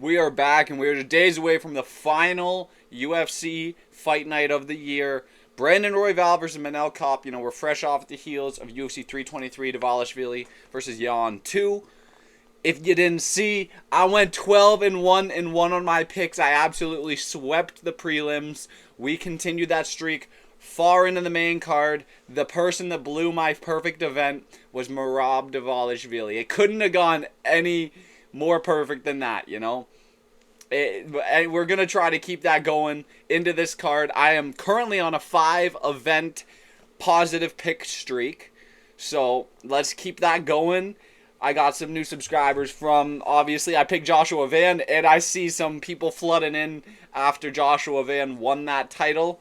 We are back, and we're just days away from the final UFC fight night of the year. Brandon Royval versus Manel Kape. We're fresh off the heels of UFC 323 Vallejo versus Jan 2. If you didn't see, I went 12-1 on my picks. I absolutely swept the prelims. We continued that streak far into the main card. The person that blew my perfect event was Merab Dvalishvili. It couldn't have gone any more perfect than that, And we're going to try to keep that going into this card. I am currently on a 5-event positive pick streak. So let's keep that going. I got some new subscribers from, obviously, I picked Joshua Van, and I see some people flooding in after Joshua Van won that title.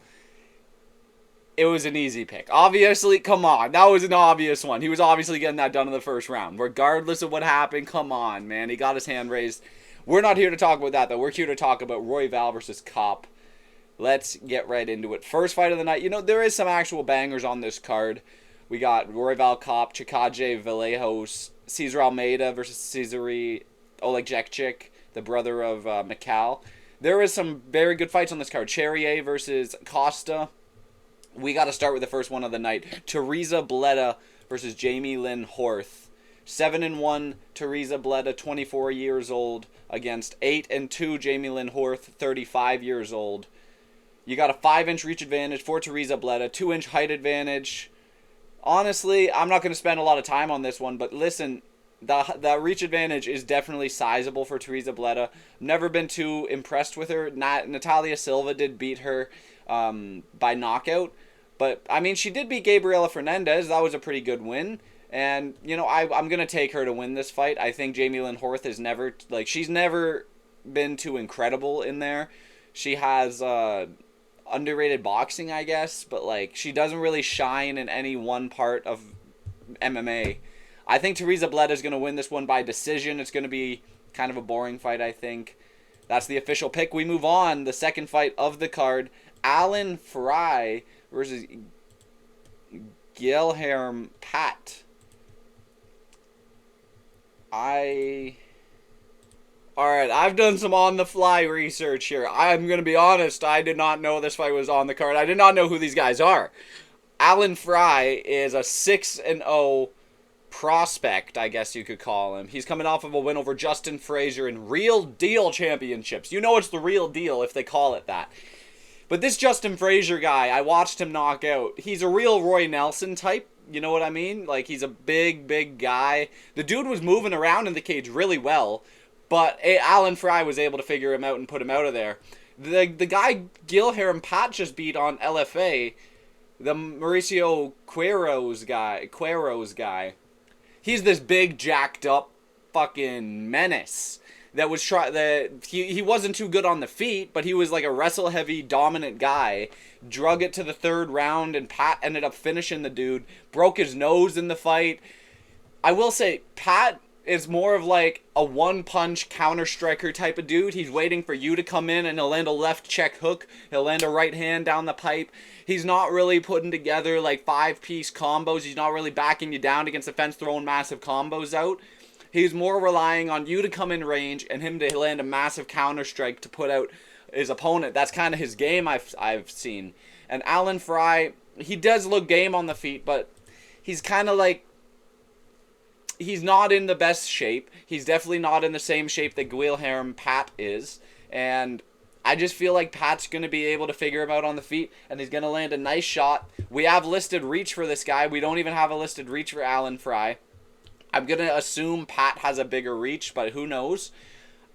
It was an easy pick. Obviously, come on. That was an obvious one. He was obviously getting that done in the first round. Regardless of what happened, come on, man. He got his hand raised. We're not here to talk about that, though. We're here to talk about Royval versus Kape. Let's get right into it. First fight of the night. There is some actual bangers on this card. We got Royval Kape, Chicaj, Vallejo, Cesar Almeida versus Sherriier, Olegic, the brother of Mikal. There is some very good fights on this card. Sherriier versus Costa. We got to start with the first one of the night. Teresa Bleta versus Jamie Lynn Horth. 7-1 Teresa Bleta, 24 years old, against 8-2 Jamie Lynn Horth, 35 years old. You got a 5-inch reach advantage for Teresa Bleta, 2-inch height advantage. Honestly, I'm not going to spend a lot of time on this one, but listen, the reach advantage is definitely sizable for Teresa Bleta. Never been too impressed with her. Natalia Silva did beat her by knockout. But, she did beat Gabriela Fernandez. That was a pretty good win. And, I'm going to take her to win this fight. I think Jamie Lynn Horth is never, she's never been too incredible in there. She has underrated boxing, I guess. But, she doesn't really shine in any one part of MMA. I think Teresa Bleta is going to win this one by decision. It's going to be kind of a boring fight, I think. That's the official pick. We move on. The second fight of the card. Alan Fry versus Guilherme Pat. Alright, I've done some on-the-fly research here. I'm going to be honest, I did not know this fight was on the card. I did not know who these guys are. Alan Fry is a 6-0 prospect, I guess you could call him. He's coming off of a win over Justin Frazier in Real Deal Championships. It's the real deal if they call it that. But this Justin Frazier guy, I watched him knock out. He's a real Roy Nelson type. You know what I mean? He's a big guy. The dude was moving around in the cage really well. But Alan Fry was able to figure him out and put him out of there. The guy Guilherme Pat just beat on LFA, the Mauricio Queiroz guy. He's this big, jacked up fucking menace. He wasn't too good on the feet, but he was like a wrestle-heavy, dominant guy. Drug it to the third round, and Pat ended up finishing the dude. Broke his nose in the fight. I will say, Pat is more of a one-punch counter-striker type of dude. He's waiting for you to come in, and he'll land a left check hook. He'll land a right hand down the pipe. He's not really putting together 5-piece combos. He's not really backing you down against the fence, throwing massive combos out. He's more relying on you to come in range and him to land a massive counter strike to put out his opponent. That's kind of his game I've seen. And Alan Fry, he does look game on the feet, but he's kind of he's not in the best shape. He's definitely not in the same shape that Guilherme Pat is. And I just feel like Pat's going to be able to figure him out on the feet, and he's going to land a nice shot. We have listed reach for this guy. We don't even have a listed reach for Alan Fry. I'm going to assume Pat has a bigger reach, but who knows?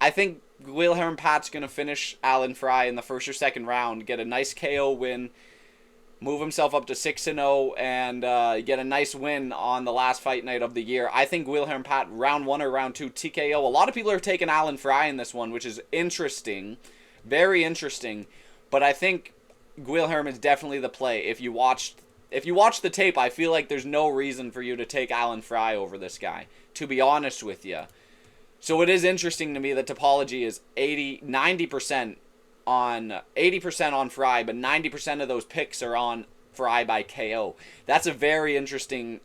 I think Guilherme Pat's going to finish Alan Fry in the first or second round, get a nice KO win, move himself up to 6-0, and get a nice win on the last fight night of the year. I think Guilherme Pat, round 1 or round 2, TKO. A lot of people are taking Alan Fry in this one, which is interesting. Very interesting. But I think Guilherme is definitely the play. If you watch the tape, I feel like there's no reason for you to take Alan Fry over this guy, to be honest with you. So it is interesting to me that topology is 90% on Fry, but 90% of those picks are on Fry by KO. That's a very interesting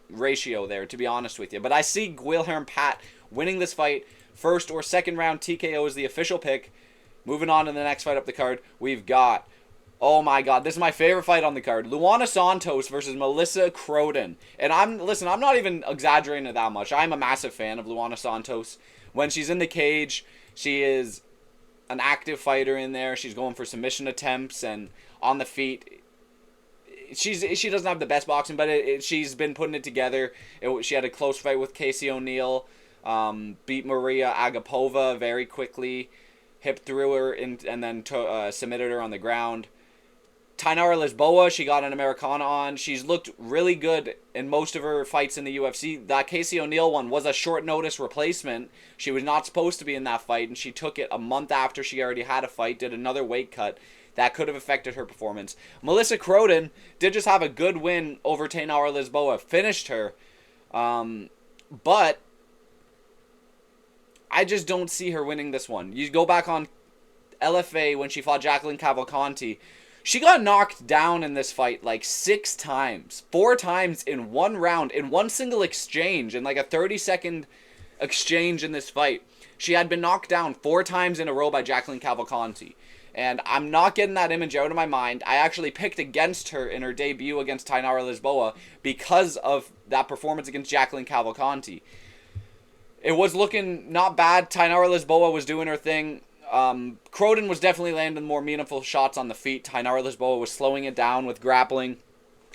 ratio there, to be honest with you. But I see Guilherme Pat winning this fight first or second round TKO is the official pick. Moving on to the next fight up the card, we've got, oh my god, this is my favorite fight on the card. Luana Santos versus Melissa Cronin. And I'm not even exaggerating that much. I'm a massive fan of Luana Santos. When she's in the cage, she is an active fighter in there. She's going for submission attempts and on the feet. She doesn't have the best boxing, but she's been putting it together. She had a close fight with Casey O'Neill, beat Maria Agapova very quickly, hip through her and then submitted her on the ground. Tainara Lisboa, she got an Americana on. She's looked really good in most of her fights in the UFC. That Casey O'Neill one was a short notice replacement. She was not supposed to be in that fight, and she took it a month after she already had a fight, did another weight cut. That could have affected her performance. Melissa Cronin did just have a good win over Tainara Lisboa. Finished her. But I just don't see her winning this one. You go back on LFA when she fought Jacqueline Cavalcanti. She got knocked down in this fight like 6 times. 4 times in one round, in one single exchange, in like a 30-second exchange in this fight. She had been knocked down 4 times in a row by Jacqueline Cavalcanti. And I'm not getting that image out of my mind. I actually picked against her in her debut against Tainara Lisboa because of that performance against Jacqueline Cavalcanti. It was looking not bad. Tainara Lisboa was doing her thing. Cronin was definitely landing more meaningful shots on the feet. Tainara Lisboa was slowing it down with grappling.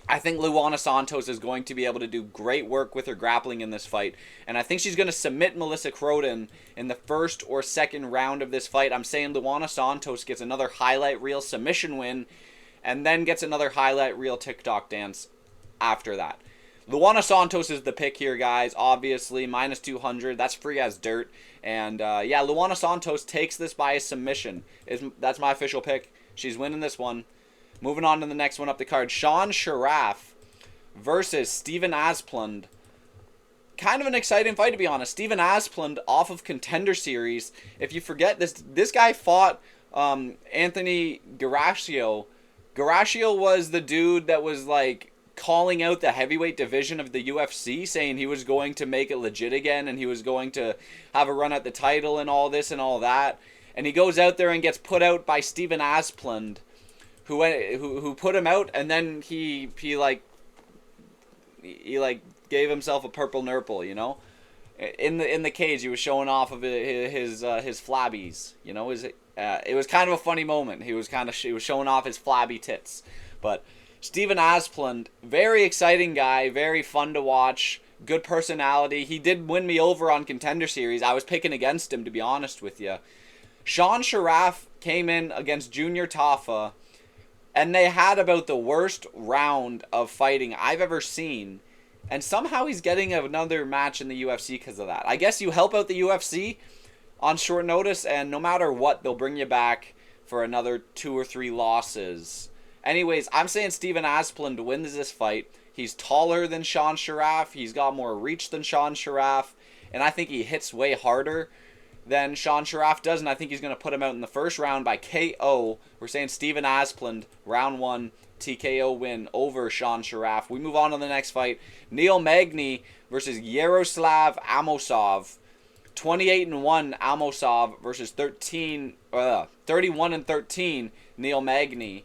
I think Luana Santos is going to be able to do great work with her grappling in this fight. And I think she's going to submit Melissa Cronin in the first or second round of this fight. I'm saying Luana Santos gets another highlight reel submission win and then gets another highlight reel TikTok dance after that. Luana Santos is the pick here, guys. Obviously, minus 200. That's free as dirt. And, yeah, Luana Santos takes this by a submission. That's my official pick. She's winning this one. Moving on to the next one up the card. Sharff versus Steven Asplund. Kind of an exciting fight, to be honest. Steven Asplund off of Contender Series. If you forget, this guy fought Anthony Garascio. Garascio was the dude that was, like, calling out the heavyweight division of the UFC, saying he was going to make it legit again and he was going to have a run at the title and all this and all that. And he goes out there and gets put out by Steven Asplund, who put him out, and then he gave himself a purple nurple, you know. In the cage, he was showing off of his flabbies, you know. It was kind of a funny moment. He was showing off his flabby tits. But Steven Asplund, very exciting guy, very fun to watch, good personality. He did win me over on Contender Series. I was picking against him, to be honest with you. Sharff came in against Junior Tafa, and they had about the worst round of fighting I've ever seen. And somehow he's getting another match in the UFC because of that. I guess you help out the UFC on short notice, and no matter what, they'll bring you back for another 2 or 3 losses. Anyways, I'm saying Steven Asplund wins this fight. He's taller than Sharff. He's got more reach than Sharff. And I think he hits way harder than Sharff does. And I think he's going to put him out in the first round by KO. We're saying Steven Asplund, round 1, TKO win over Sharff. We move on to the next fight. Neil Magny versus Yaroslav Amosov. 28-1 Amosov versus 31-13 Neil Magny,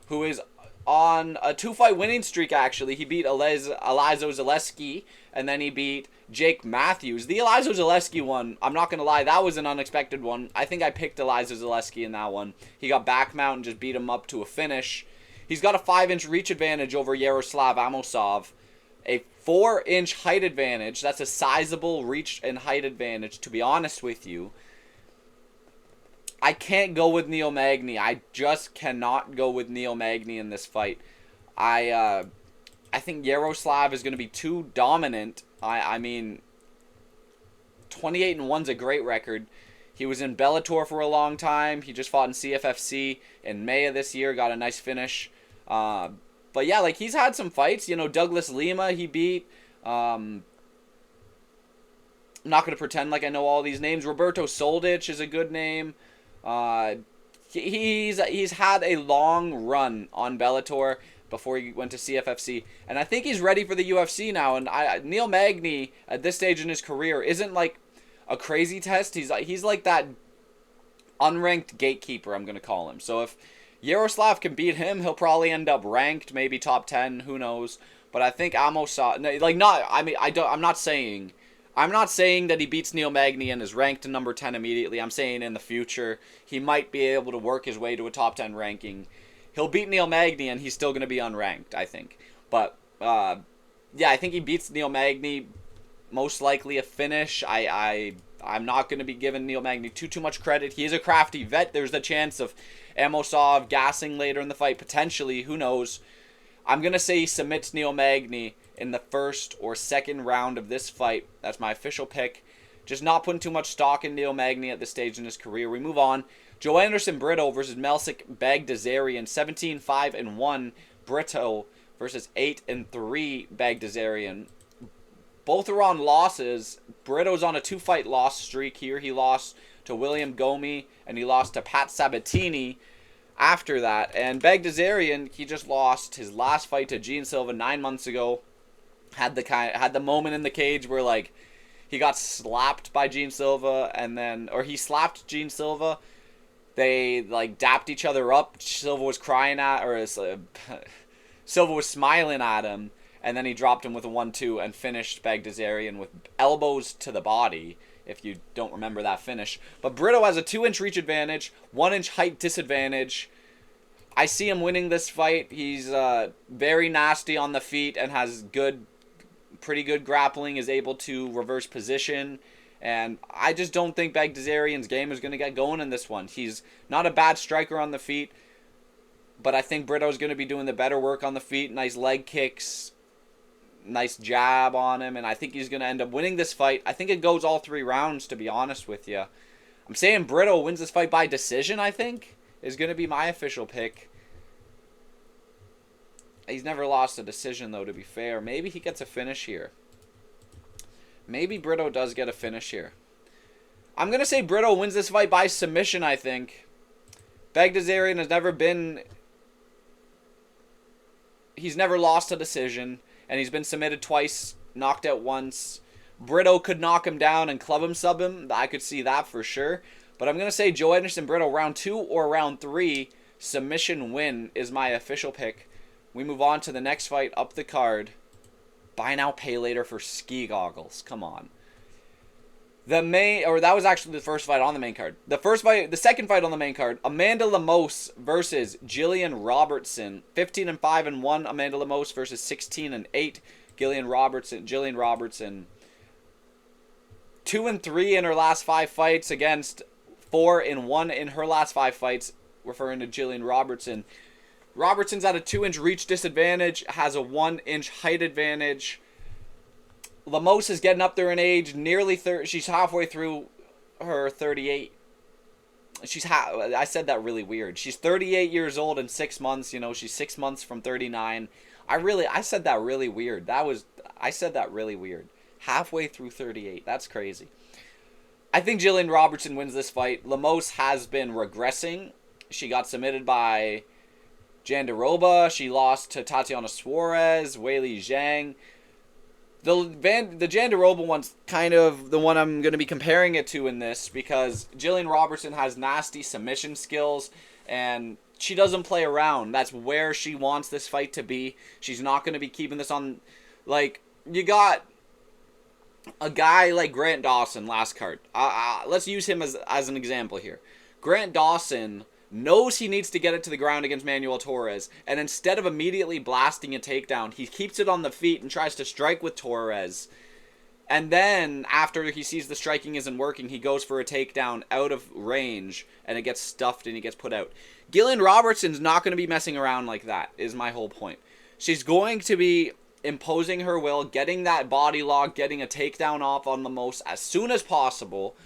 who is on a 2-fight winning streak, actually. He beat Elizeu Zaleski, and then he beat Jake Matthews. The Elizeu Zaleski one, I'm not going to lie, that was an unexpected one. I think I picked Elizeu Zaleski in that one. He got back mount and just beat him up to a finish. He's got a 5-inch reach advantage over Yaroslav Amosov. A 4-inch height advantage. That's a sizable reach and height advantage, to be honest with you. I can't go with Neil Magny. I just cannot go with Neil Magny in this fight. I think Yaroslav is going to be too dominant. I mean, 28-1's a great record. He was in Bellator for a long time. He just fought in CFFC in May of this year. Got a nice finish. But yeah, like, he's had some fights. You know, Douglas Lima he beat. I'm not going to pretend like I know all these names. Roberto Soldic is a good name. He's had a long run on Bellator before he went to CFFC, and I think he's ready for the UFC now. And Neil Magny, at this stage in his career, isn't like a crazy test. He's like that unranked gatekeeper, I'm going to call him. So if Yaroslav can beat him, he'll probably end up ranked, maybe top 10, who knows. But I think Amosov, like, not, I mean, I'm not saying that he beats Neil Magny and is ranked to number 10 immediately. I'm saying in the future, he might be able to work his way to a top 10 ranking. He'll beat Neil Magny and he's still going to be unranked, I think. But, yeah, I think he beats Neil Magny, most likely a finish. I'm not going to be giving Neil Magny too much credit. He is a crafty vet. There's the chance of Amosov gassing later in the fight, potentially. Who knows? I'm going to say he submits Neil Magny in the first or second round of this fight. That's my official pick. Just not putting too much stock in Neil Magny at this stage in his career. We move on. Joe Anderson Brito versus Melsik Baghdasarian. 17-5-1 Brito versus 8-3 Baghdasarian. Both are on losses. Brito's on a 2-fight loss streak here. He lost to William Gomi and he lost to Pat Sabatini after that. And Baghdasarian, he just lost his last fight to Gene Silva 9 months ago. Had the moment in the cage where, like, he got slapped by Gene Silva or he slapped Gene Silva. They, like, dapped each other up. Silva was Silva was smiling at him. And then he dropped him with a 1-2 and finished Baghdasarian with elbows to the body, if you don't remember that finish. But Brito has a 2-inch reach advantage, 1-inch height disadvantage. I see him winning this fight. He's very nasty on the feet and has pretty good grappling, is able to reverse position. And I just don't think Baghdasarian's game is going to get going in this one. He's not a bad striker on the feet, but I think Brito's going to be doing the better work on the feet. Nice leg kicks, nice jab on him, and I think he's going to end up winning this fight. I think it goes all 3 rounds, to be honest with you. I'm saying Brito wins this fight by decision, I think, is going to be my official pick. He's never lost a decision, though, to be fair. Maybe he gets a finish here. Maybe Brito does get a finish here. I'm going to say Brito wins this fight by submission, I think. Baghdasarian has never been... He's never lost a decision. And he's been submitted twice, knocked out once. Brito could knock him down and club him, sub him. I could see that for sure. But I'm going to say Joe Anderson Brito, round 2 or round 3, submission win is my official pick. We move on to the next fight up the card. Buy now, pay later for ski goggles. Come on. That was actually the first fight on the main card. The second fight on the main card, Amanda Lamos versus Jillian Robertson. 15-5-1 Amanda Lamos versus 16-8 Jillian Robertson. 2-3 in her last 5 fights against 4-1 in her last 5 fights, referring to Jillian Robertson. Robertson's at a 2-inch reach disadvantage, has a 1-inch height advantage. Lamos is getting up there in age, nearly 30. She's halfway through her 38. I said that really weird. She's 38 years old in 6 months. You know, she's 6 months from 39. I said that really weird. I said that really weird. Halfway through 38. That's crazy. I think Jillian Robertson wins this fight. Lamos has been regressing. She got submitted by Jandiroba. She lost to Tatiana Suarez, Weili Zhang. The Jandiroba one's kind of the one I'm going to be comparing it to in this, because Jillian Robertson has nasty submission skills and she doesn't play around. That's where she wants this fight to be. She's not going to be keeping this on. Like, you got a guy like Grant Dawson last card. Let's use him as an example here. Grant Dawson knows he needs to get it to the ground against Manuel Torres, and instead of immediately blasting a takedown, he keeps it on the feet and tries to strike with Torres. And then, after he sees the striking isn't working, he goes for a takedown out of range, and it gets stuffed and he gets put out. Jillian Robertson's not going to be messing around like that, is my whole point. She's going to be imposing her will, getting that body lock, getting a takedown off on Lamos as soon as possible.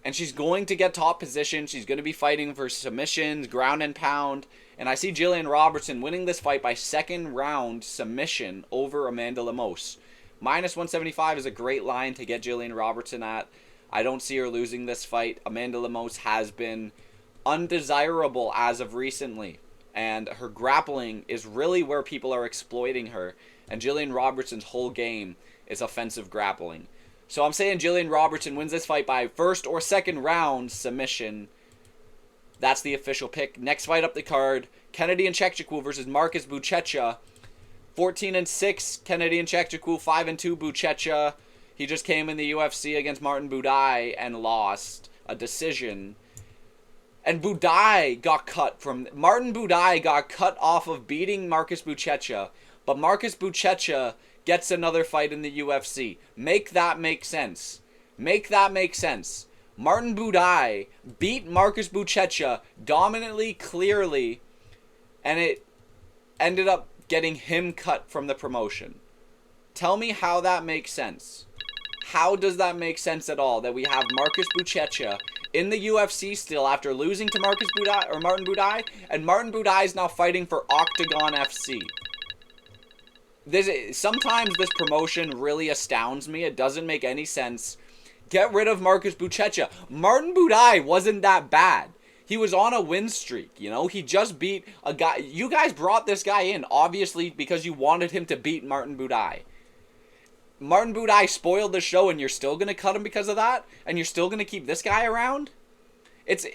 And she's going to get top position. She's going to be fighting for submissions, ground and pound. And I see Jillian Robertson winning this fight by second round submission over Amanda Lamos. Minus 175 is a great line to get Jillian Robertson at. I don't see her losing this fight. Amanda Lamos has been undesirable as of recently. And her grappling is really where people are exploiting her. And Jillian Robertson's whole game is offensive grappling. So I'm saying Jillian Robertson wins this fight by first or second round submission. That's the official pick. Next fight up the card, Kennedy and Czechool versus Marcus Bettcha. 14-6, Kennedy and Czechool. 5-2, Bettcha. He just came in the UFC against Martin Buday and lost a decision. And Buday got cut from... Martin Buday got cut off of beating Marcus Bettcha. But Marcus Bettcha gets another fight in the UFC. Make that make sense. Make that make sense. Martin Buday beat Marcus Bettcha dominantly, clearly, and it ended up getting him cut from the promotion. Tell me how that makes sense. How does that make sense at all that we have Marcus Bettcha in the UFC still after losing to Martin Buday, and Martin Buday is now fighting for Octagon FC? Sometimes this promotion really astounds me. It doesn't make any sense. Get rid of Marcus Bettcha. Martin Buday wasn't that bad. He was on a win streak, you know? He just beat a guy. You guys brought this guy in, obviously, because you wanted him to beat Martin Buday. Martin Buday spoiled the show, and you're still going to cut him because of that? And you're still going to keep this guy around?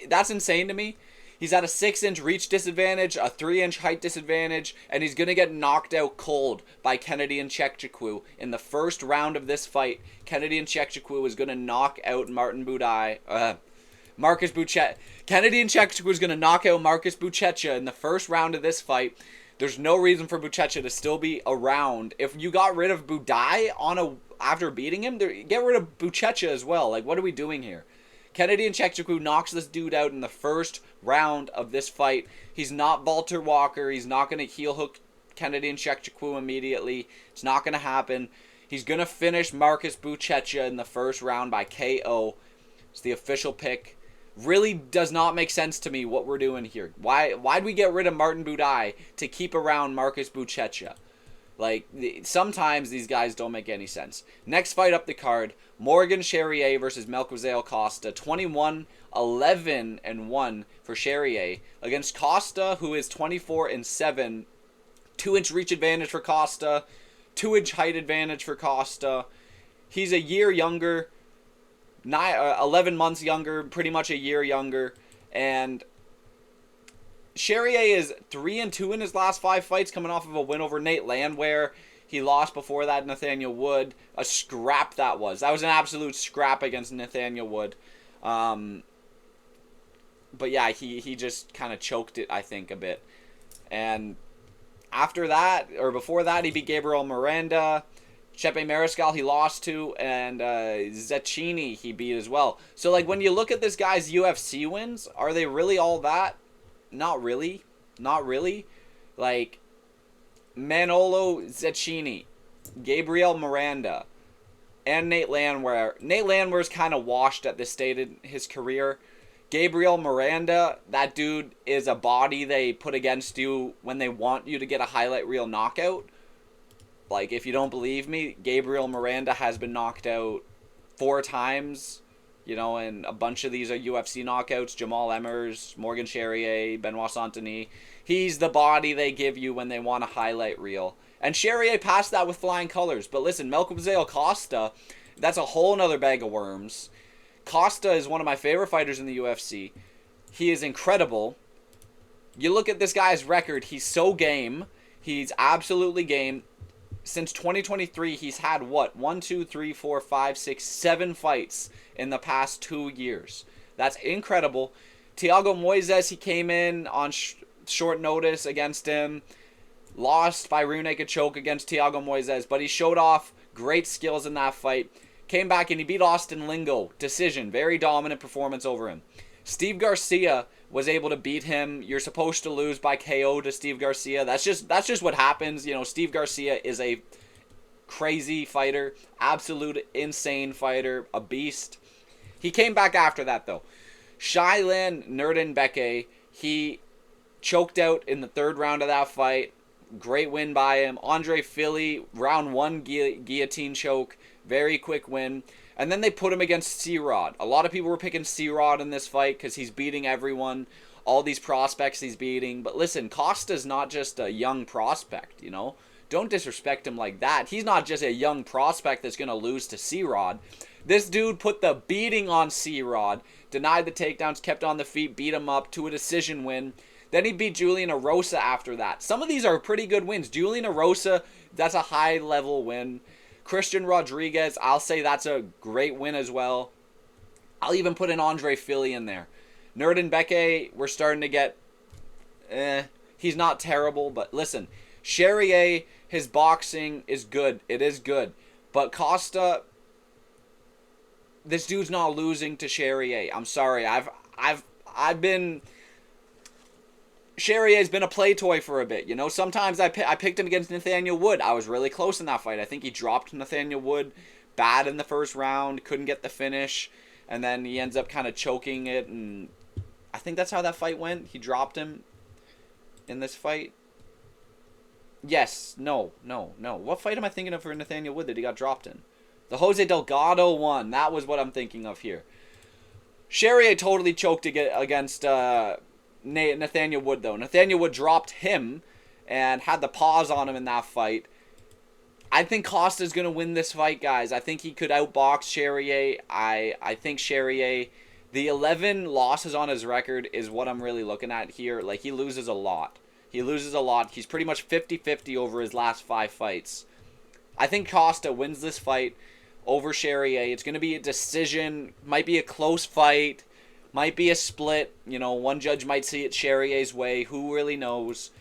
That's insane to me. He's at a 6-inch reach disadvantage, a 3-inch height disadvantage, and he's going to get knocked out cold by Kennedy and Czechool. In the first round of this fight, Kennedy and Czechool is going to knock out Marcus Bettcha. Kennedy and Czechool is going to knock out Marcus Bettcha in the first round of this fight. There's no reason for Bettcha to still be around. If you got rid of Buday after beating him, get rid of Bettcha as well. Like, what are we doing here? Kennedy and Czechool knocks this dude out in the first round of this fight. He's not Walter Walker. He's not going to heel hook Kennedy and Czechool immediately. It's not going to happen. He's going to finish Marcus Bettcha in the first round by KO. It's the official pick. Really does not make sense to me what we're doing here. Why'd we get rid of Martin Buday to keep around Marcus Bettcha? Like, sometimes these guys don't make any sense. Next fight up the card, Morgan Sherriier versus Melquizael Costa. 21-11-1 for Sherriier against Costa, who is 24-7. 2-inch reach advantage for Costa. 2-inch height advantage for Costa. He's a year younger. 11 months younger. Pretty much a year younger. And Sherriier is 3-2 in his last 5 fights, coming off of a win over Nate Landwehr. He lost before that, Nathaniel Wood. A scrap that was. That was an absolute scrap against Nathaniel Wood. But yeah, he just kind of choked it, I think, a bit. And after that, or before that, he beat Gabriel Miranda. Chepe Mariscal he lost to, and Genie he beat as well. So, like, when you look at this guy's UFC wins, are they really all that? Not really. Not really. Like, Manolo Cecchini, Gabriel Miranda, and Nate Landwehr. Nate Landwehr's kind of washed at this stage in his career. Gabriel Miranda, that dude is a body they put against you when they want you to get a highlight reel knockout. Like, if you don't believe me, Gabriel Miranda has been knocked out 4 times. You know, and a bunch of these are UFC knockouts. Jamal Emmers, Morgan Sherriier, Benoit Saint-Denis. He's the body they give you when they want a highlight reel. And Sherriier passed that with flying colors. But listen, Melquizael Costa, that's a whole nother bag of worms. Costa is one of my favorite fighters in the UFC. He is incredible. You look at this guy's record, he's so game. He's absolutely game. Since 2023, he's had, what, 1, 2, 3, 4, 5, 6, 7 fights in the past 2 years. That's incredible. Thiago Moises, he came in on short notice against him. Lost by rear naked choke against Thiago Moises, but he showed off great skills in that fight. Came back and he beat Austin Lingo. Decision. Very dominant performance over him. Steve Garcia was able to beat him. You're supposed to lose by KO to Steve Garcia. That's just what happens. You know, Steve Garcia is a crazy fighter, absolute insane fighter, a beast. He came back after that though. Shailen Nurdenbeke, he choked out in the 3rd round of that fight. Great win by him. Andre Fili, round 1 guillotine choke, very quick win. And then they put him against C-Rod. A lot of people were picking C-Rod in this fight because he's beating everyone. All these prospects he's beating. But listen, Costa's not just a young prospect, you know. Don't disrespect him like that. He's not just a young prospect that's going to lose to C-Rod. This dude put the beating on C-Rod, denied the takedowns, kept on the feet, beat him up to a decision win. Then he beat Julian Erosa after that. Some of these are pretty good wins. Julian Erosa, that's a high-level win. Christian Rodriguez, I'll say that's a great win as well. I'll even put an Andre Philly in there. Nurden Bettcha, we're starting to get... he's not terrible, but listen. Sherriier, his boxing is good. It is good. But Costa... This dude's not losing to Sherriier. I'm sorry. I've been... Sherrier's been a play toy for a bit, you know. Sometimes I picked him against Nathaniel Wood. I was really close in that fight. I think he dropped Nathaniel Wood bad in the first round, couldn't get the finish, and then he ends up kind of choking it, and I think that's how that fight went. He dropped him in this fight. Yes, no. What fight am I thinking of for Nathaniel Wood that he got dropped in? The Jose Delgado one. That was what I'm thinking of here. Sherriier totally choked against... Nathaniel Wood, though. Nathaniel Wood dropped him and had the pause on him in that fight. I think Costa's going to win this fight, guys. I think he could outbox Sherriier. I think Sherriier, the 11 losses on his record is what I'm really looking at here. Like, he loses a lot. He's pretty much 50-50 over his last 5 fights. I think Costa wins this fight over Sherriier. It's going to be a decision. Might be a close fight. Might be a split. You know, one judge might see it Sherrier's way. Who really knows?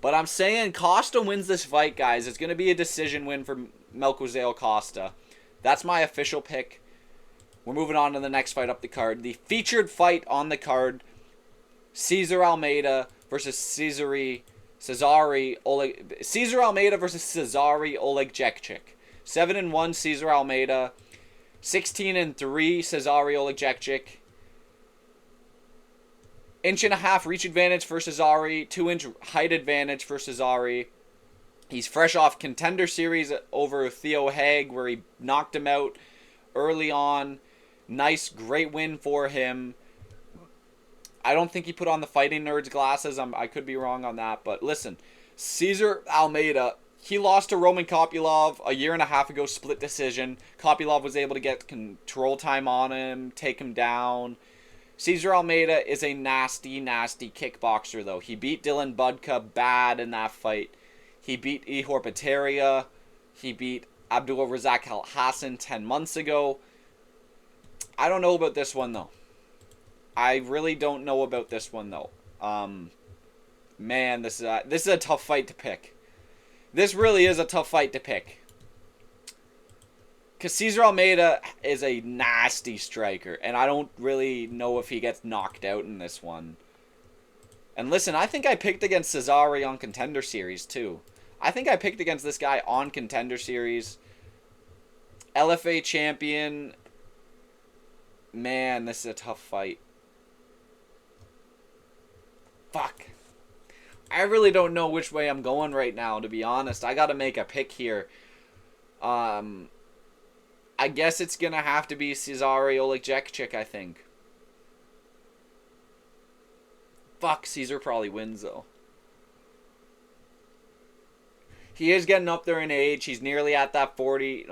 But I'm saying Costa wins this fight, guys. It's going to be a decision win for Melquizael Costa. That's my official pick. We're moving on to the next fight up the card. The featured fight on the card. Cesar Almeida versus Cesar Almeida versus Cesare Olegic. 7-1 Cesar Almeida. 16-3 Cesare Olegic. 1.5 reach advantage for Cesare. 2-inch height advantage for Cesare. He's fresh off Contender Series over Theo Haig, where he knocked him out early on. Nice, great win for him. I don't think he put on the Fighting Nerds glasses. I could be wrong on that. But listen, Cesar Almeida, he lost to Roman Kopylov a 1.5 years ago, split decision. Kopylov was able to get control time on him, take him down. Cesar Almeida is a nasty, nasty kickboxer, though. He beat Dylan Budka bad in that fight. He beat Ihor Peteria. He beat Abdul Razak Al Hassan 10 months ago. I don't know about this one, though. I really don't know about this one, though. Man, this is a tough fight to pick. This really is a tough fight to pick. Because Cesar Almeida is a nasty striker, and I don't really know if he gets knocked out in this one. And listen, I think I picked against Cesare on Contender Series, too. I think I picked against this guy on Contender Series. LFA champion. Man, this is a tough fight. Fuck. I really don't know which way I'm going right now, to be honest. I gotta make a pick here. I guess it's going to have to be Cesare Olegic, I think. Fuck, Cesar probably wins, though. He is getting up there in age. He's nearly at that 40.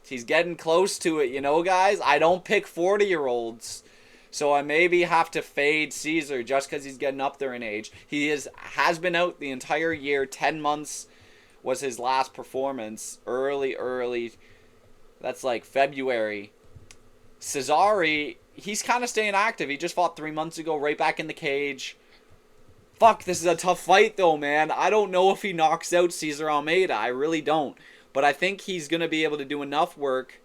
He's getting close to it, you know, guys? I don't pick 40-year-olds. So I maybe have to fade Cesar just because he's getting up there in age. He has been out the entire year. 10 months was his last performance. Early. That's like February. Cesare, he's kind of staying active. He just fought 3 months ago, right back in the cage. Fuck, this is a tough fight, though, man. I don't know if he knocks out Cesar Almeida. I really don't. But I think he's going to be able to do enough work.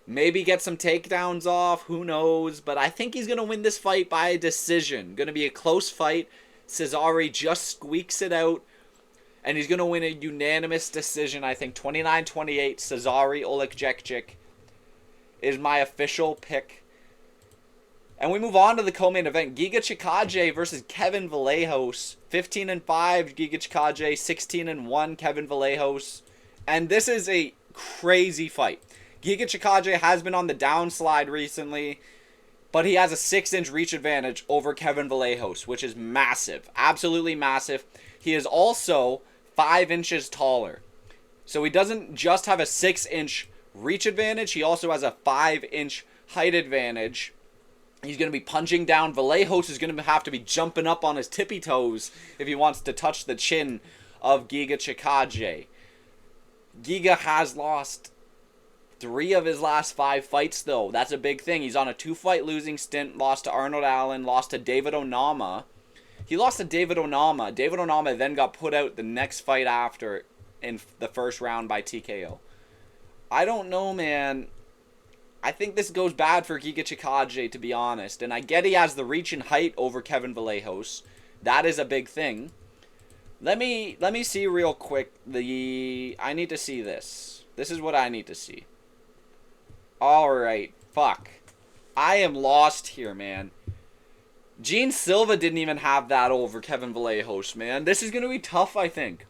Maybe get some takedowns off. Who knows? But I think he's going to win this fight by a decision. Going to be a close fight. Cesare just squeaks it out. And he's going to win a unanimous decision, I think. 29-28, Cesare Olegic is my official pick. And we move on to the co-main event. Giga Chicaj versus Kevin Vallejos. 15-5, Giga Chicaj. 16-1, Kevin Vallejos. And this is a crazy fight. Giga Chicaj has been on the downslide recently. But he has a 6-inch reach advantage over Kevin Vallejos, which is massive. Absolutely massive. He is also 5 inches taller. So he doesn't just have a 6-inch reach advantage, he also has a 5-inch height advantage. He's going to be punching down. Vallejo is going to have to be jumping up on his tippy toes if he wants to touch the chin of Giga Chicaj. Giga has lost 3 of his last 5 fights, though. That's a big thing. He's on a 2-fight losing stint. Lost to Arnold Allen. Lost to David Onama. He lost to David Onama. David Onama then got put out the next fight after in the first round by TKO. I don't know, man. I think this goes bad for Giga Chicaj, to be honest. And I get he has the reach and height over Kevin Vallejo. That is a big thing. Let me see real quick. I need to see this. This is what I need to see. Alright. Fuck. I am lost here, man. Gene Silva didn't even have that over Kevin Vallejo, man. This is going to be tough, I think.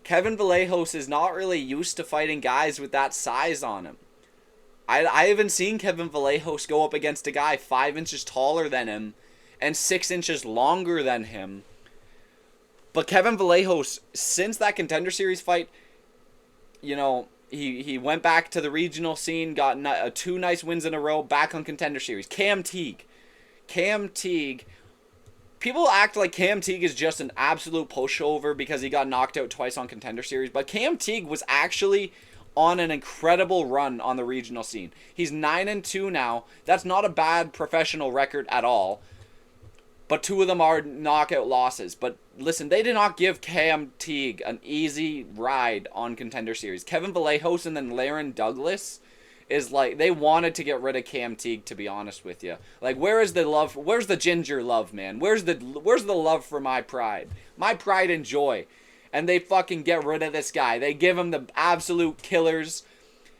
Kevin Vallejo is not really used to fighting guys with that size on him. I haven't seen Kevin Vallejo go up against a guy 5 inches taller than him and 6 inches longer than him. But Kevin Vallejo, since that Contender Series fight, you know, he went back to the regional scene, got 2 nice wins in a row, back on Contender Series. Cam Teague. People act like Cam Teague is just an absolute pushover because he got knocked out twice on Contender Series. But Cam Teague was actually on an incredible run on the regional scene. He's 9-2 now. That's not a bad professional record at all. But 2 of them are knockout losses. But listen, they did not give Cam Teague an easy ride on Contender Series. Kevin Vallejo and then Laren Douglas is like, they wanted to get rid of Cam Teague, to be honest with you. Like, where is the love? Where's the ginger love, man? Where's the love for my pride? My pride and joy. And they fucking get rid of this guy. They give him the absolute killers.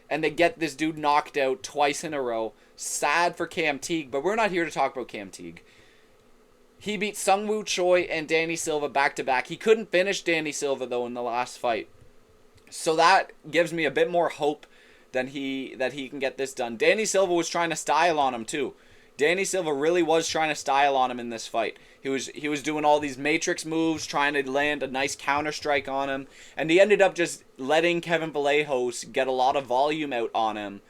And they get this dude knocked out twice in a row. Sad for Cam Teague. But we're not here to talk about Cam Teague. He beat Sungwoo Choi and Danny Silva back-to-back. He couldn't finish Danny Silva, though, in the last fight. So that gives me a bit more hope that he can get this done. Danny Silva was trying to style on him, too. Danny Silva really was trying to style on him in this fight. He was doing all these matrix moves, trying to land a nice counter strike on him, and he ended up just letting Kevin Vallejo get a lot of volume out on him.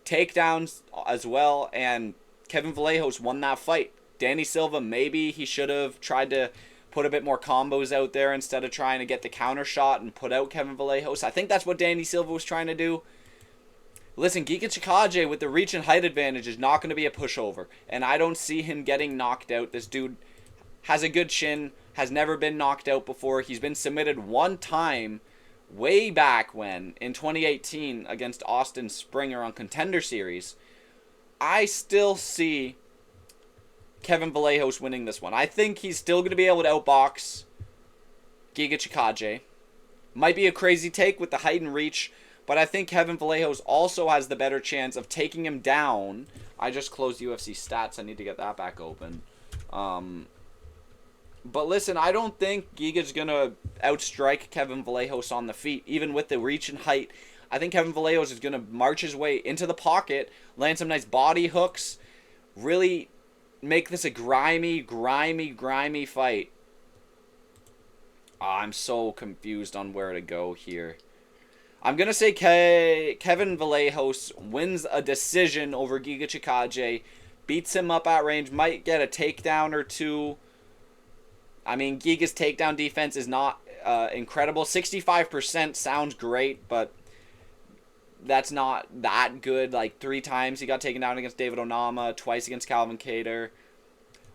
Takedowns as well, and Kevin Vallejo won that fight. Danny Silva, maybe he should have tried to put a bit more combos out there instead of trying to get the counter shot and put out Kevin Vallejo. I think that's what Danny Silva was trying to do. Listen, Giga Chicaj with the reach and height advantage is not going to be a pushover. And I don't see him getting knocked out. This dude has a good chin, has never been knocked out before. He's been submitted 1 time way back when, in 2018, against Austin Springer on Contender Series. I still see Kevin Vallejo winning this one. I think he's still going to be able to outbox Giga Chicaj. Might be a crazy take with the height and reach, but I think Kevin Vallejo also has the better chance of taking him down. I just closed UFC stats. I need to get that back open. But listen, I don't think Giga's going to outstrike Kevin Vallejo on the feet, even with the reach and height. I think Kevin Vallejo is going to march his way into the pocket, land some nice body hooks, really make this a grimy fight. I'm so confused on where to go here. I'm going to say Kevin Vallejo wins a decision over Giga Chicaj, beats him up at range, might get a takedown or 2. I mean, Giga's takedown defense is not incredible. 65% sounds great, but that's not that good. Like 3 times he got taken down against David Onama, twice against Calvin Kattar.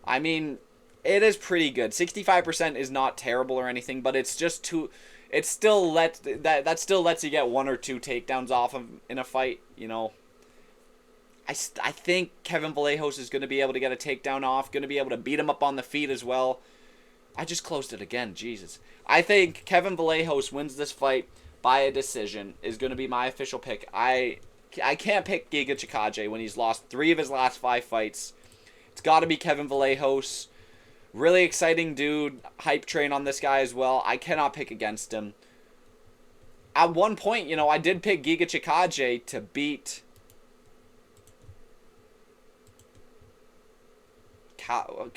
I mean, it is pretty good. 65% is not terrible or anything, but it's just too. It still lets that still lets you get 1 or 2 takedowns off of in a fight. You know, I think Kevin Vallejo is going to be able to get a takedown off, going to be able to beat him up on the feet as well. I just closed it again. Jesus. I think Kevin Vallejo wins this fight by a decision. Is going to be my official pick. I can't pick Giga Chicaj when he's lost 3 of his last 5 fights. It's got to be Kevin Vallejo. Really exciting dude. Hype train on this guy as well. I cannot pick against him. At one point, you know, I did pick Giga Chicaj to beat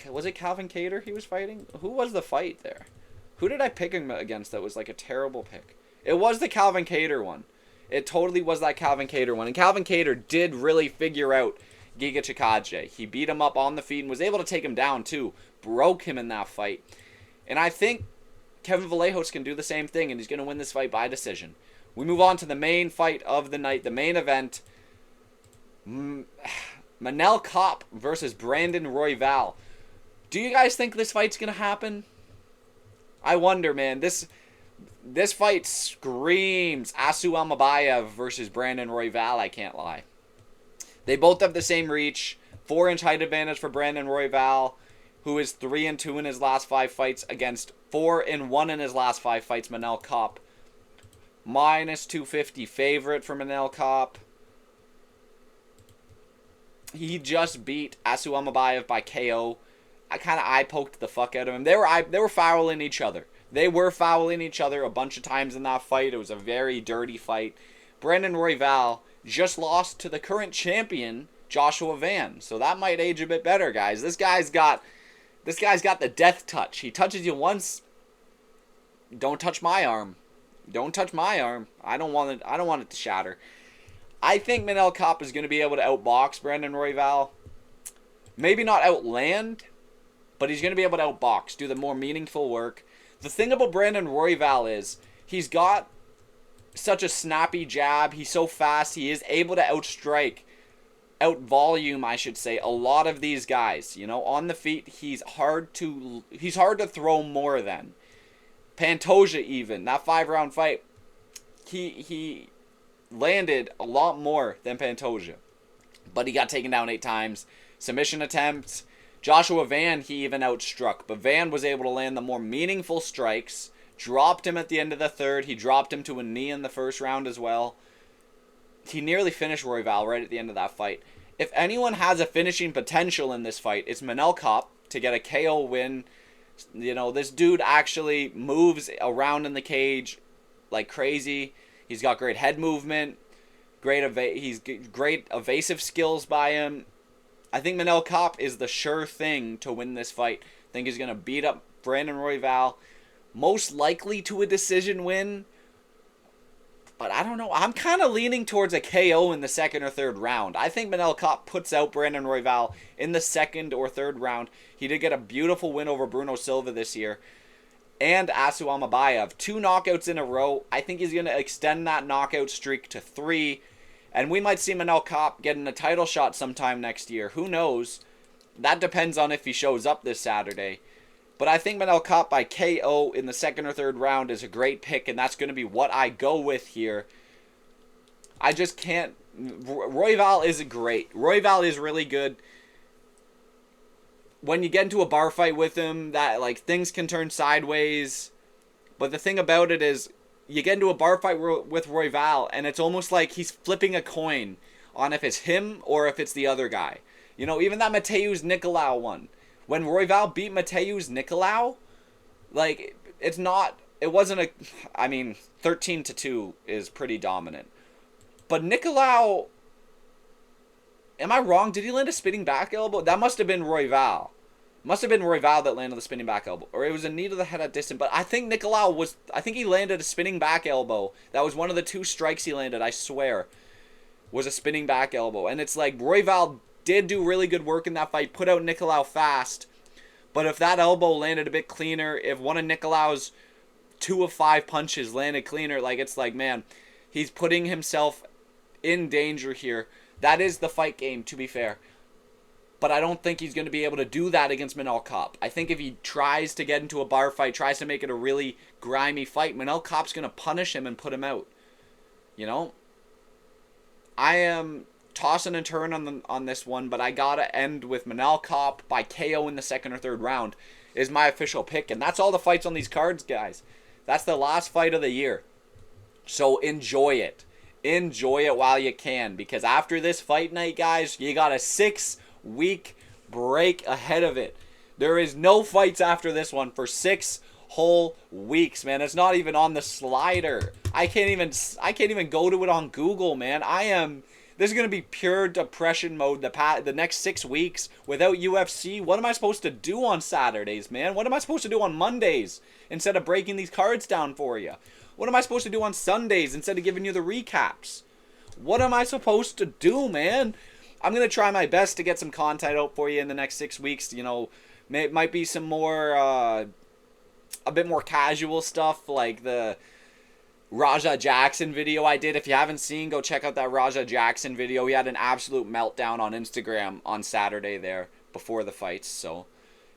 was it Calvin Kattar he was fighting? Who was the fight there? Who did I pick him against that was like a terrible pick? It was the Calvin Kattar one. It totally was that Calvin Kattar one. And Calvin Kattar did really figure out Giga Chicaj. He beat him up on the feet and was able to take him down too. Broke him in that fight. And I think Kevin Vallejo can do the same thing, and he's going to win this fight by decision. We move on to the main fight of the night, the main event. Manel Kape versus Brandon Royval. Do you guys think this fight's going to happen? I wonder, man. This fight screams Asu Almeida versus Brandon Royval, I can't lie. They both have the same reach. 4-inch height advantage for Brandon Royval, who is 3-2 in his last 5 fights against 4-1 in his last 5 fights, Manel Kape. Minus 250 favorite for Manel Kape. He just beat Asu Almeida by KO. I kind of eye-poked the fuck out of him. They were fouling each other. They were fouling each other a bunch of times in that fight. It was a very dirty fight. Brandon Royval just lost to the current champion, Joshua Van. So that might age a bit better, guys. This guy's got the death touch. He touches you once. Don't touch my arm. Don't touch my arm. I don't want it to shatter. I think Manel Kape is going to be able to outbox Brandon Royval. Maybe not outland, but he's going to be able to outbox, do the more meaningful work. The thing about Brandon Royval is he's got such a snappy jab. He's so fast. He is able to out-volume, I should say, a lot of these guys. You know, on the feet, he's hard to throw more than. Pantoja even, that 5-round fight, he landed a lot more than Pantoja. But he got taken down 8 times. Submission attempts. Joshua Van, he even outstruck. But Van was able to land the more meaningful strikes. Dropped him at the end of the 3rd. He dropped him to a knee in the 1st round as well. He nearly finished Royval right at the end of that fight. If anyone has a finishing potential in this fight, it's Manel Kape to get a KO win. You know, this dude actually moves around in the cage like crazy. He's got great head movement. Great evasive skills by him. I think Manel Kape is the sure thing to win this fight. I think he's going to beat up Brandon Royval. Most likely to a decision win. But I don't know. I'm kind of leaning towards a KO in the 2nd or 3rd round. I think Manel Kape puts out Brandon Royval in the 2nd or 3rd round. He did get a beautiful win over Bruno Silva this year. And Asu Almeida. 2 knockouts in a row. I think he's going to extend that knockout streak to 3. And we might see Manel Kape getting a title shot sometime next year. Who knows? That depends on if he shows up this Saturday. But I think Manel Kape by KO in the 2nd or 3rd round is a great pick, and that's going to be what I go with here. I just can't... Royval is great. Royval is really good. When you get into a bar fight with him, that like things can turn sideways. But the thing about it is, you get into a bar fight with Royval, and it's almost like he's flipping a coin on if it's him or if it's the other guy. You know, even that Mateusz Nicolau one. When Royval beat Mateusz Nicolau, like, it wasn't a, I mean, 13-2 is pretty dominant. But Nicolau, am I wrong? Did he land a spinning back elbow? That must have been Royval. Must have been Royval that landed the spinning back elbow. Or it was a knee to the head at distance. But I think he landed a spinning back elbow. That was one of the 2 strikes he landed, I swear, was a spinning back elbow. And it's like, Royval did do really good work in that fight, put out Nicolau fast. But if that elbow landed a bit cleaner, if one of Nicolau's 2 of 5 punches landed cleaner, like, it's like, man, he's putting himself in danger here. That is the fight game, to be fair. But I don't think he's going to be able to do that against Manel Kape. I think if he tries to get into a bar fight, tries to make it a really grimy fight, Manel Kape's going to punish him and put him out. You know? I am tossing and turning on this one, but I gotta end with Manel Kape by KO in the 2nd or 3rd round is my official pick. And that's all the fights on these cards, guys. That's the last fight of the year. So enjoy it. Enjoy it while you can, because after this fight night, guys, you got a 6-week break ahead of it. There is no fights after this one for 6 whole weeks, man. It's not even on the slider. I can't even go to it on Google, man. This is going to be pure depression mode the next 6 weeks without UFC. What am I supposed to do on Saturdays, man? What am I supposed to do on Mondays instead of breaking these cards down for you? What am I supposed to do on Sundays instead of giving you the recaps? What am I supposed to do, man? I'm going to try my best to get some content out for you in the next 6 weeks. You know, it might be some more, a bit more casual stuff like the Raja Jackson video I did. If you haven't seen, go check out that Raja Jackson video. He had an absolute meltdown on Instagram on Saturday there before the fights. So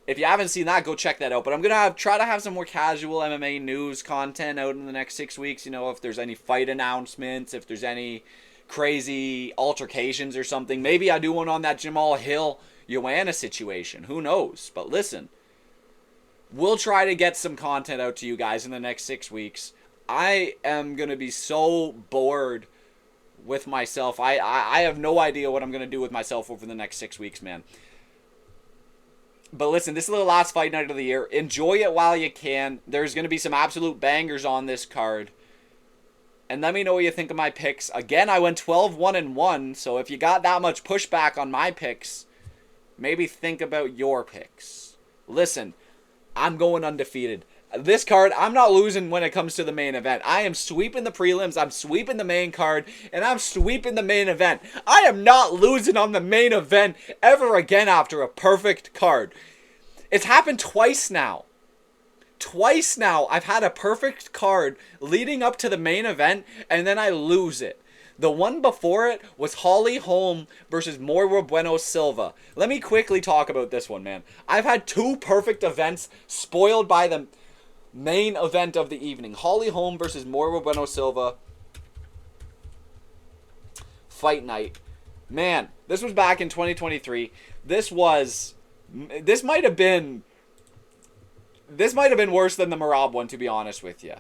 if you haven't seen that, go check that out. But I'm going to try to have some more casual MMA news content out in the next 6 weeks. You know, if there's any fight announcements, if there's any crazy altercations or something. Maybe I do one on that Jamal Hill Joanna situation. Who knows? But listen, we'll try to get some content out to you guys in the next 6 weeks. I am going to be so bored with myself. I have no idea what I'm going to do with myself over the next 6 weeks, man. But listen, this is the last fight night of the year. Enjoy it while you can. There's going to be some absolute bangers on this card. And let me know what you think of my picks. Again, I went 12-1-1. So if you got that much pushback on my picks, maybe think about your picks. Listen, I'm going undefeated. This card, I'm not losing when it comes to the main event. I am sweeping the prelims, I'm sweeping the main card, and I'm sweeping the main event. I am not losing on the main event ever again after a perfect card. It's happened twice now. Twice now I've had a perfect card leading up to the main event, and then I lose it. The one before it was Holly Holm versus Moira Bueno Silva. Let me quickly talk about this one, man. I've had 2 perfect events spoiled by the main event of the evening. Holly Holm versus Moira Bueno Silva. Fight night. Man, this was back in 2023. This might have been worse than the Marab one, to be honest with you.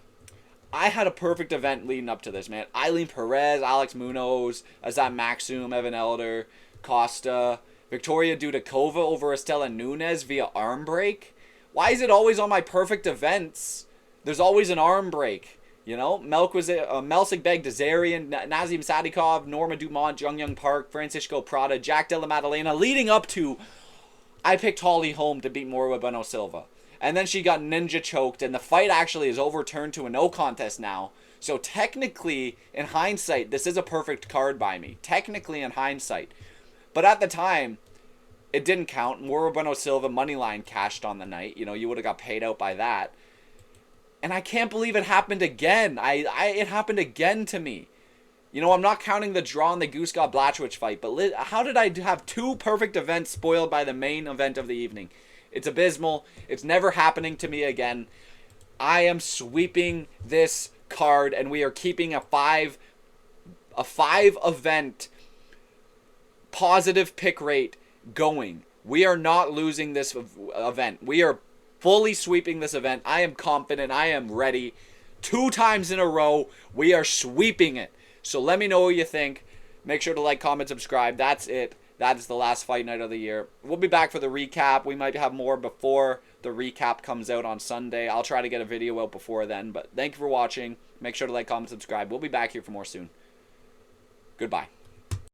I had a perfect event leading up to this, man. Eileen Perez, Alex Munoz, Azat Maxum, Evan Elder, Costa, Victoria Dudakova over Estela Nunes via arm break. Why is it always on my perfect events? There's always an arm break. You know, Melsik Baghdasarian, Nazim Sadikov, Norma Dumont, Jung Park, Francisco Prada, Jack Della Maddalena, leading up to, I picked Holly Holm to beat Moira Bueno Silva. And then she got ninja choked, and the fight actually is overturned to a no contest now. So technically, in hindsight, this is a perfect card by me. Technically, in hindsight. But at the time, it didn't count. Moira Bueno Silva moneyline cashed on the night. You know, you would have got paid out by that. And I can't believe it happened again. It happened again to me. You know, I'm not counting the draw in the Guskov Blachowicz fight, but how did I have 2 perfect events spoiled by the main event of the evening? It's abysmal. It's never happening to me again. I am sweeping this card, and we are keeping a 5 event positive pick rate going. We are not losing this event. We are fully sweeping this event. I am confident. I am ready. 2 times in a row, we are sweeping it. So let me know what you think. Make sure to like, comment, subscribe. That's it. That is the last fight night of the year. We'll be back for the recap. We might have more before the recap comes out on Sunday. I'll try to get a video out before then. But thank you for watching. Make sure to like, comment, subscribe. We'll be back here for more soon. Goodbye.